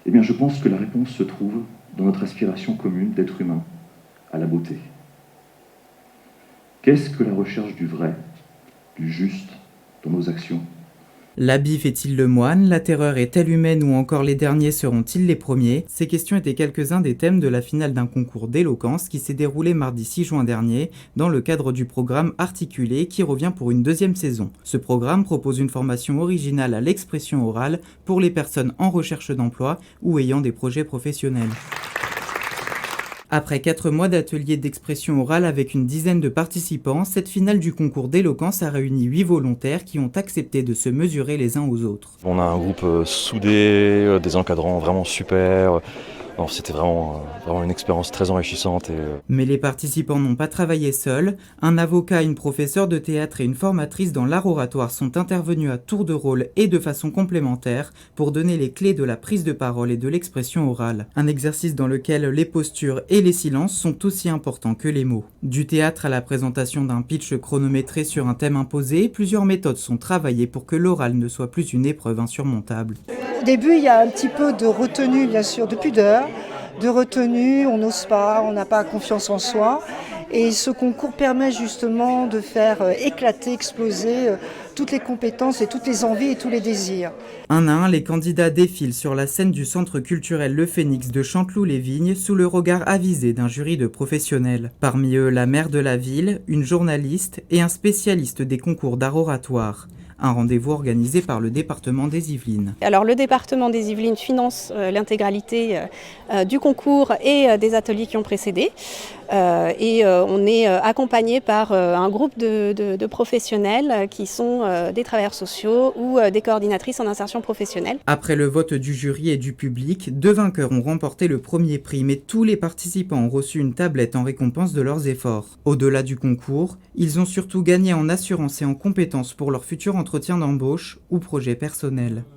Eh bien, je pense que la réponse se trouve dans notre aspiration commune d'être humain à la beauté. Qu'est-ce que la recherche du vrai, du juste dans nos actions? L'habit fait-il le moine? La terreur est-elle humaine ou encore les derniers seront-ils les premiers? Ces questions étaient quelques-uns des thèmes de la finale d'un concours d'éloquence qui s'est déroulé mardi 6 juin dernier dans le cadre du programme Articulé qui revient pour une deuxième saison. Ce programme propose une formation originale à l'expression orale pour les personnes en recherche d'emploi ou ayant des projets professionnels. Après 4 mois d'ateliers d'expression orale avec une dizaine de participants, cette finale du concours d'éloquence a réuni 8 volontaires qui ont accepté de se mesurer les uns aux autres. On a un groupe soudé, des encadrants vraiment super. Alors, c'était vraiment une expérience très enrichissante. Mais les participants n'ont pas travaillé seuls. Un avocat, une professeure de théâtre et une formatrice dans l'art oratoire sont intervenus à tour de rôle et de façon complémentaire pour donner les clés de la prise de parole et de l'expression orale. Un exercice dans lequel les postures et les silences sont aussi importants que les mots. Du théâtre à la présentation d'un pitch chronométré sur un thème imposé, plusieurs méthodes sont travaillées pour que l'oral ne soit plus une épreuve insurmontable. Au début, il y a un petit peu de retenue, bien sûr, de pudeur, de retenue, on n'ose pas, on n'a pas confiance en soi. Et ce concours permet justement de faire éclater, exploser toutes les compétences et toutes les envies et tous les désirs. Un à un, les candidats défilent sur la scène du centre culturel Le Phénix de Chanteloup-les-Vignes sous le regard avisé d'un jury de professionnels. Parmi eux, la maire de la ville, une journaliste et un spécialiste des concours d'art oratoire. Un rendez-vous organisé par le département des Yvelines. Alors le département des Yvelines finance l'intégralité du concours et des ateliers qui ont précédé. On est accompagné par un groupe de professionnels qui sont des travailleurs sociaux ou des coordinatrices en insertion professionnelle. Après le vote du jury et du public, 2 vainqueurs ont remporté le premier prix, mais tous les participants ont reçu une tablette en récompense de leurs efforts. Au-delà du concours, ils ont surtout gagné en assurance et en compétences pour leur futur entretien d'embauche ou projet personnel.